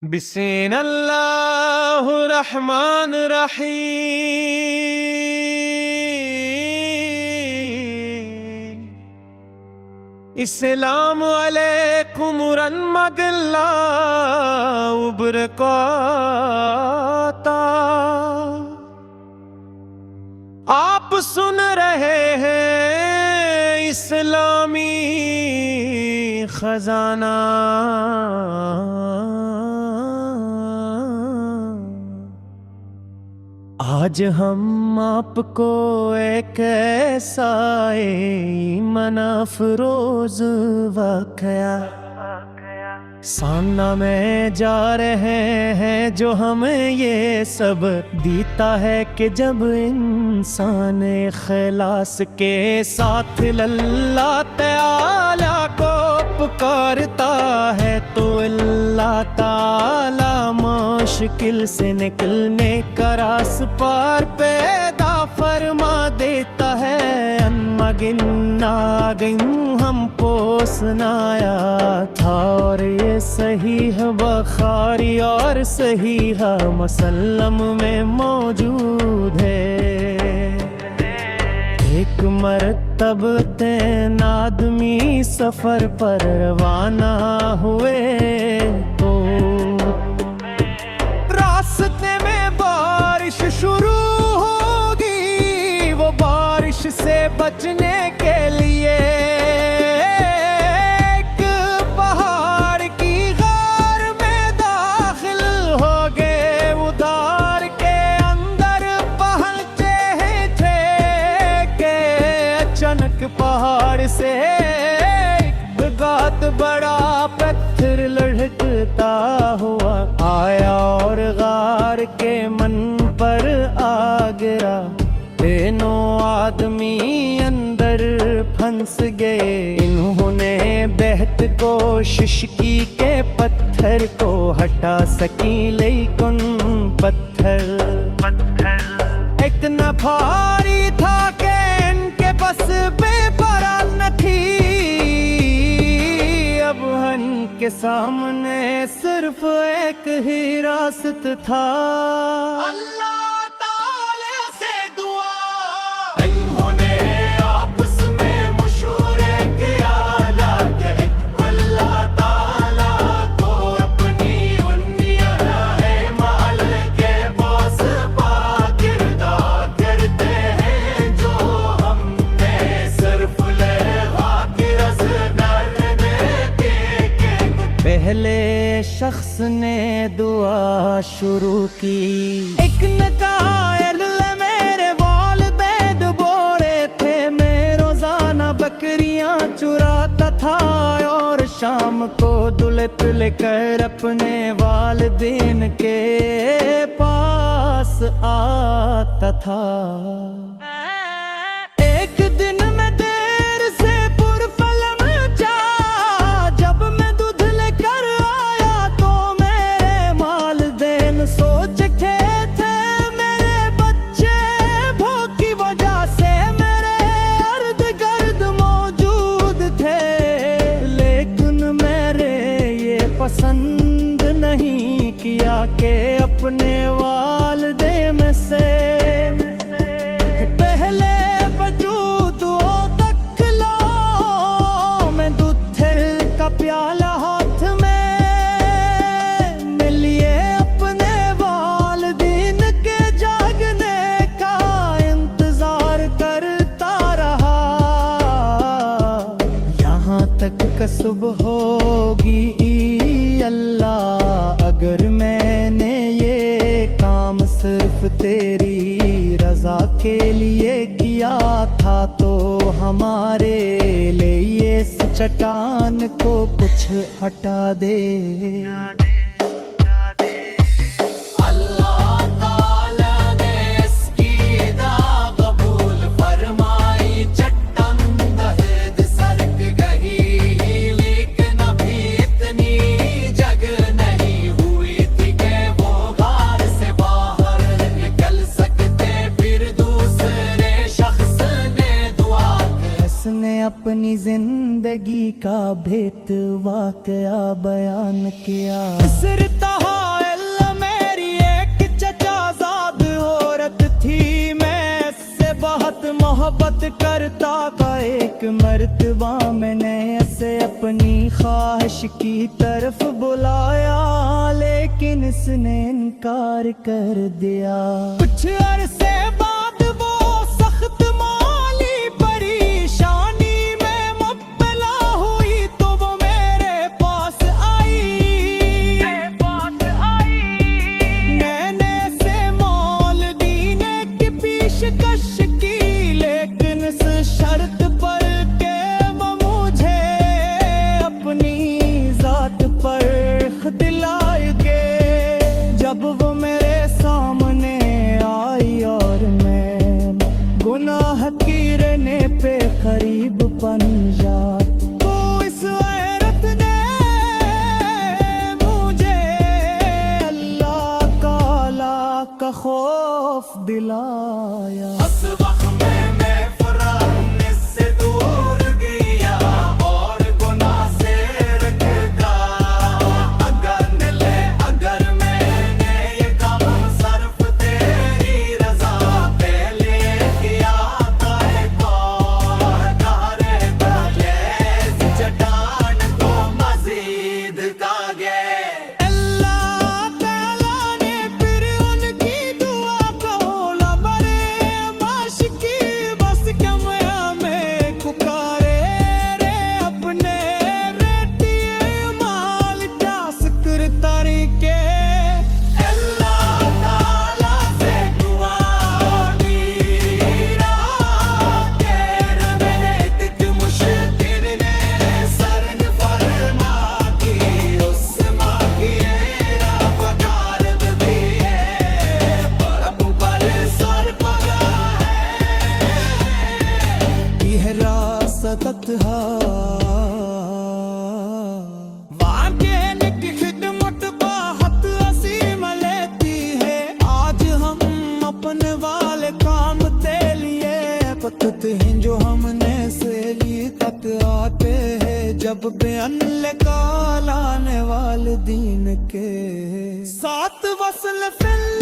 بسم اللہ الرحمن الرحیم السلام علیکم ورحمۃ اللہ وبرکاتہ۔ آپ سن رہے ہیں اسلامی خزانہ۔ آج ہم آپ کو ایک ایسا ایمان افروز واقعہ سامنا میں جا رہے ہیں، جو ہمیں یہ سب دیتا ہے کہ جب انسان اخلاص کے ساتھ اللہ تعالی کو پکارتا ہے تو اللہ تعالی مشکل سے نکلنے کا راستہ پار پیدا فرما دیتا ہے۔ انمگنا گئیں ہم پوسنایا تھا، اور یہ صحیح بخاری اور صحیح مسلم میں موجود ہے۔ ایک مرتب تین آدمی سفر پر روانہ ہوئے تو راستے میں بارش شروع ہوگی۔ وہ بارش سے بچنے کے لیے ایک پہاڑ کی غار میں داخل ہو گئے۔ وہ غار کے اندر پہنچے تھے کہ اچانک پہاڑ سے ایک بہت بڑا پتھر لڑھکتا ہوا آیا اور غار کے من پر آ گرا۔ تینوں آدمی اندر پھنس گئے۔ انہوں نے بہت کوشش کی کہ پتھر کو ہٹا سکیں، لیکن پتھر اتنا بھاری تھا کہ ان کے بس بے برال نہ تھی۔ اب ان کے سامنے صرف ایک ہی راستہ تھا، اللہ تعالی سے دعا۔ انہوں نے آپس میں مشورہ کیا، اللہ تعالی کو اپنی مال کے باعث پاکردہ کرتے ہیں، جو ہم نے صرف لہوا کی پہلے شخص نے دعا شروع کی۔ ایک نے کہا، اللہ میرے والدین بوڑھے تھے، میں روزانہ بکریاں چراتا تھا اور شام کو دلت لے کر اپنے والدین کے پاس آتا تھا۔ ایک دن میں دیر سے پرفلم چاہ، جب میں دودھ لے کر آیا تو میرے والدین سوچ کے تھے میرے بچے بھوک کی وجہ سے میرے ارد گرد موجود تھے، لیکن میرے یہ پسند نہیں کیا کہ اپنے والدین میں سے پہلے وجود وہ تک لاؤ۔ میں دودھ کا پیالہ ہاتھ میں لیے اپنے والدین کے جاگنے کا انتظار کرتا رہا، یہاں تک کہ صبح ہوگی۔ اللہ اگر میں نے یہ کام صرف تیری رضا کے لیے کیا تھا تو ہمارے لیے اس چٹان کو کچھ ہٹا دے۔ اللہ تعالی نے اس کی دعا قبول فرمائی، چٹان دہد سرک گئی، لیکن ابھی اتنی جگ نہیں ہوئی تھی کہ وہ غار سے باہر نکل سکتے۔ پھر دوسرے شخص نے دعا کی، اس نے اپنی زندگی کا بھیت واقعہ بیان کیا۔ ایک مرتبہ میں نے اسے اپنی خواہش کی طرف بلایا، لیکن اس نے انکار کر دیا۔ کچھ عرصے بعد وہ سخت مالی پریشانی میں مبتلا ہوئی تو وہ میرے پاس آئی۔ میں نے اسے مال دینے کی پیشکش کی، لیکن اس شرط پر کہ وہ مجھے اپنی ذات پر دلائے گے۔ جب وہ میرے سامنے آئی اور میں گناہ کی رہنے پہ قریب بن جا، تو اس غیرت نے مجھے اللہ تعالیٰ کا خوف دلایا۔ اس وقت میں فرعون سے دور گیا اور گناہ سے رک گیا۔ اگر میں نے یہ کام صرف تیری رضا پہ لے کیا تھا، جیس چٹان کو مزید کاگے۔ اللہ تعالیٰ نے پھر ان کی دعا قبولا، برے معاش کی بس کم ہمیں پکارے رے اپنے ریٹی مال جاس کر طریقے۔ اللہ تعالیٰ سے دعا میرا تیر میں تک مشکل نے سرن فرما کی، اس ماں کی ایرا پکار دی ہے، پرب پر سر پگا ہے، یہ راستت واقعے کی خدمت بہت عظیم لیتی ہے۔ آج ہم اپنے والے کام تے لیے پتت ہیں جو ہم نے سے لی تک آتے ہیں، جب بیان لکال آنے والدین کے ساتھ وصل فل